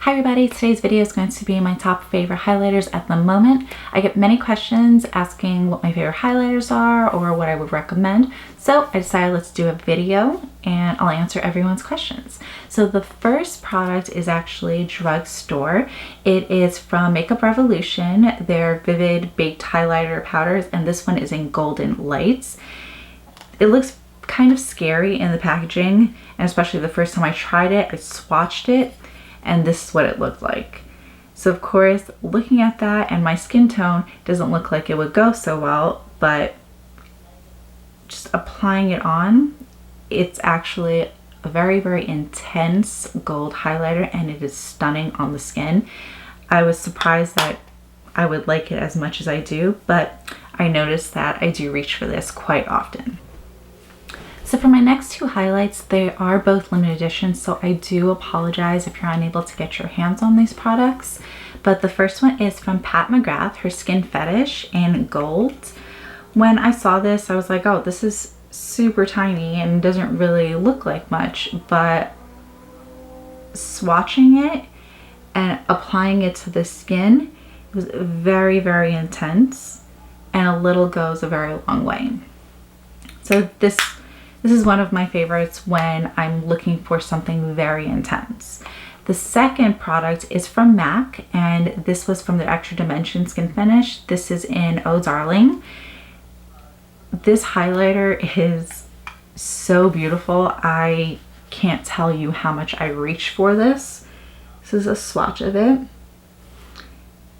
Hi everybody, today's video is going to be my top favorite highlighters at the moment. I get many questions asking what my favorite highlighters are or what I would recommend. So I decided let's do a video and I'll answer everyone's questions. So the first product is actually drugstore. It is from Makeup Revolution, their Vivid Baked Highlighter Powders, and this one is in Golden Lights. It looks kind of scary in the packaging, and especially the first time I tried it, I swatched it, and this is what it looked like. So of course, looking at that and my skin tone doesn't look like it would go so well, but just applying it on, it's actually a very, very intense gold highlighter and it is stunning on the skin. I was surprised that I would like it as much as I do, but I noticed that I do reach for this quite often. So for my next two highlights, they are both limited edition, so I do apologize if you're unable to get your hands on these products. But the first one is from McGrath, her Skin Fetish in gold. When I saw this, I was like, oh, this is super tiny and doesn't really look like much, but swatching it and applying it to the skin, it was very, very intense, and a little goes a very long way. So this is one of my favorites when I'm looking for something very intense. The second product is from MAC, and this was from their Extra Dimension Skin Finish. This is in Oh Darling. This highlighter is so beautiful. I can't tell you how much I reach for this. This is a swatch of it.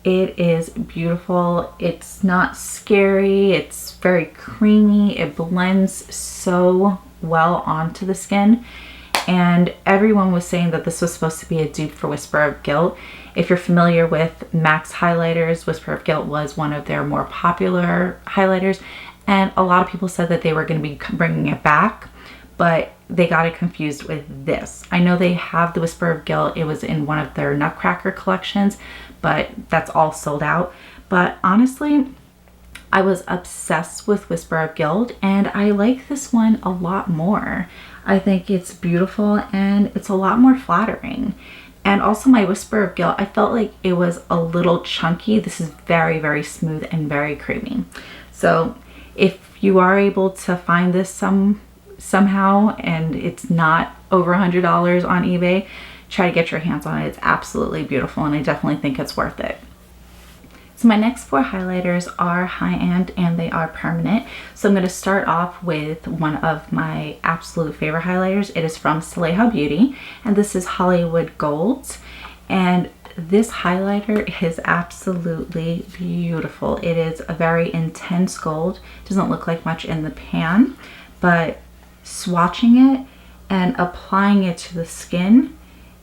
It is beautiful. It's not scary. It's very creamy. It blends so well onto the skin. And everyone was saying that this was supposed to be a dupe for Whisper of Guilt. If you're familiar with MAC's highlighters, Whisper of Guilt was one of their more popular highlighters. And a lot of people said that they were going to be bringing it back, but they got it confused with this. I know they have the Whisper of Guilt. It was in one of their Nutcracker collections, but that's all sold out. But honestly, I was obsessed with Whisper of Guilt, and I like this one a lot more. I think it's beautiful and it's a lot more flattering. And also my Whisper of Guilt, I felt like it was a little chunky. This is very, very smooth and very creamy. So if you are able to find this somehow and it's not over $100 on eBay, try to get your hands on it. It's absolutely beautiful and I definitely think it's worth it. So my next four highlighters are high-end and they are permanent. So I'm going to start off with one of my absolute favorite highlighters. It is from Saleha Beauty, and this is Hollywood Gold. And this highlighter is absolutely beautiful. It is a very intense gold. It doesn't look like much in the pan, but swatching it and applying it to the skin,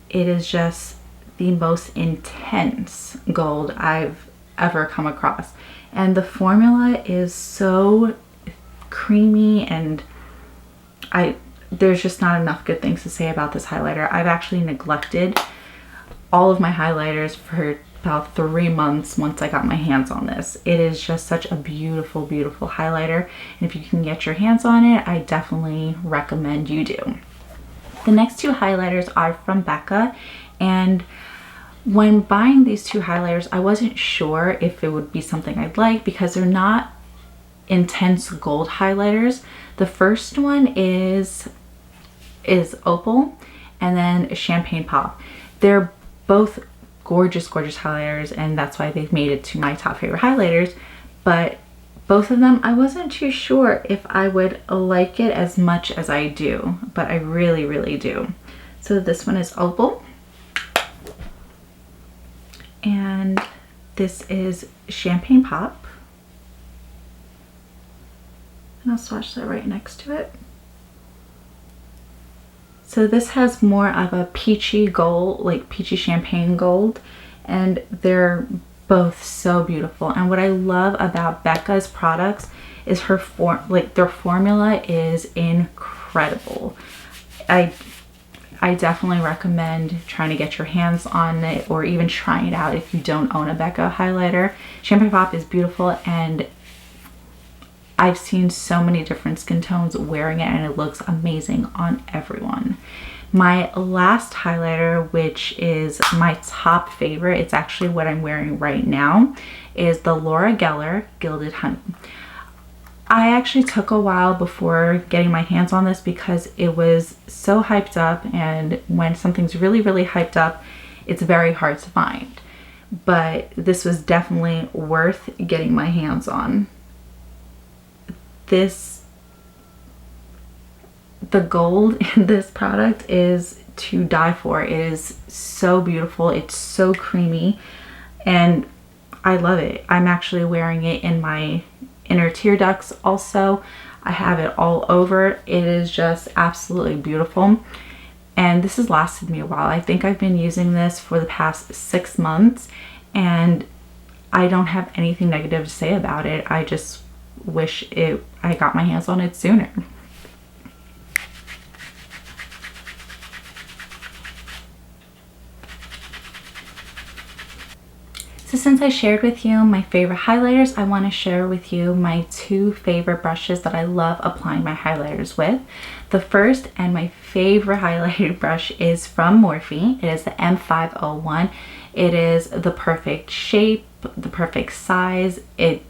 it is just the most intense gold I've ever come across. And the formula is so creamy, and there's just not enough good things to say about this highlighter. I've actually neglected all of my highlighters for about 3 months once I got my hands on this. It is just such a beautiful, beautiful highlighter. And if you can get your hands on it, I definitely recommend you do. The next two highlighters are from Becca, and when buying these two highlighters, I wasn't sure if it would be something I'd like because they're not intense gold highlighters. The first one is Opal, and then Champagne Pop. They're both gorgeous, gorgeous highlighters, and that's why they've made it to my top favorite highlighters. But both of them, I wasn't too sure if I would like it as much as I do, but I really, really do. So this one is Opal, and this is Champagne Pop. And I'll swatch that right next to it. So this has more of a peachy gold, like peachy champagne gold, and they're both so beautiful. And what I love about Becca's products is their formula is incredible. I definitely recommend trying to get your hands on it or even trying it out if you don't own a Becca highlighter. Champagne Pop is beautiful, and I've seen so many different skin tones wearing it and it looks amazing on everyone. My last highlighter, which is my top favorite, it's actually what I'm wearing right now, is the Laura Geller Gilded Honey. I actually took a while before getting my hands on this because it was so hyped up, and when something's really, really hyped up, it's very hard to find. But this was definitely worth getting my hands on. The gold in this product is to die for. It is so beautiful. It's so creamy and I love it. I'm actually wearing it in my inner tear ducts also. I have it all over. It is just absolutely beautiful. And this has lasted me a while. I think I've been using this for the past 6 months and I don't have anything negative to say about it. I just wish I got my hands on it sooner. So since I shared with you my favorite highlighters, I want to share with you my 2 favorite brushes that I love applying my highlighters with. The first and my favorite highlighting brush is from Morphe. It is the M501. It is the perfect shape, the perfect size. It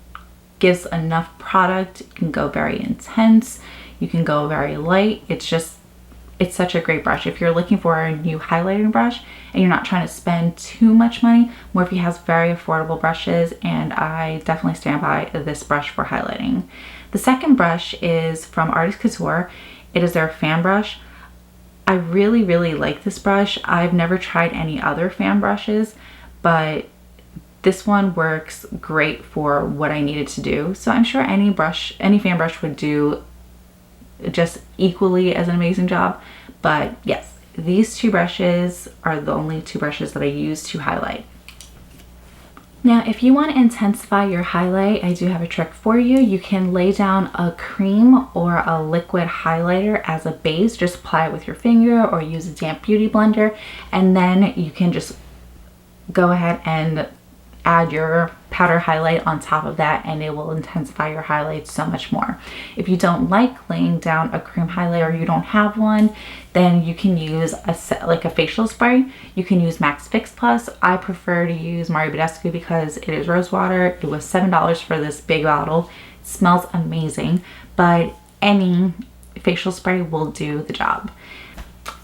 gives enough product. You can go very intense. You can go very light. It's such a great brush. If you're looking for a new highlighting brush and you're not trying to spend too much money, Morphe has very affordable brushes and I definitely stand by this brush for highlighting. The second brush is from Artist Couture. It is their fan brush. I really, really like this brush. I've never tried any other fan brushes, but this one works great for what I needed to do. So I'm sure any fan brush would do just equally as an amazing job. But yes, these 2 brushes are the only 2 brushes that I use to highlight. Now, if you want to intensify your highlight, I do have a trick for you. You can lay down a cream or a liquid highlighter as a base. Just apply it with your finger or use a damp beauty blender, and then you can just go ahead and add your powder highlight on top of that and it will intensify your highlight so much more. If you don't like laying down a cream highlighter or you don't have one, then you can use like a facial spray. You can use Max Fix Plus. I prefer to use Mario Badescu because it is rose water. It was $7 for this big bottle. It smells amazing, but any facial spray will do the job.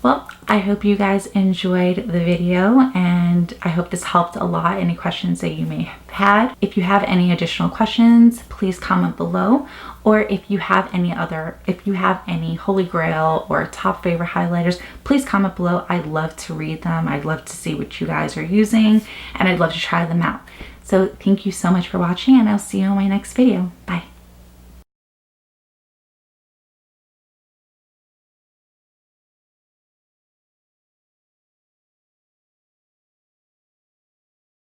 Well, I hope you guys enjoyed the video and I hope this helped a lot. Any questions that you may have had. If you have any additional questions, please comment below. Or if you have any holy grail or top favorite highlighters, please comment below. I'd love to read them. I'd love to see what you guys are using and I'd love to try them out. So thank you so much for watching and I'll see you in my next video. Bye.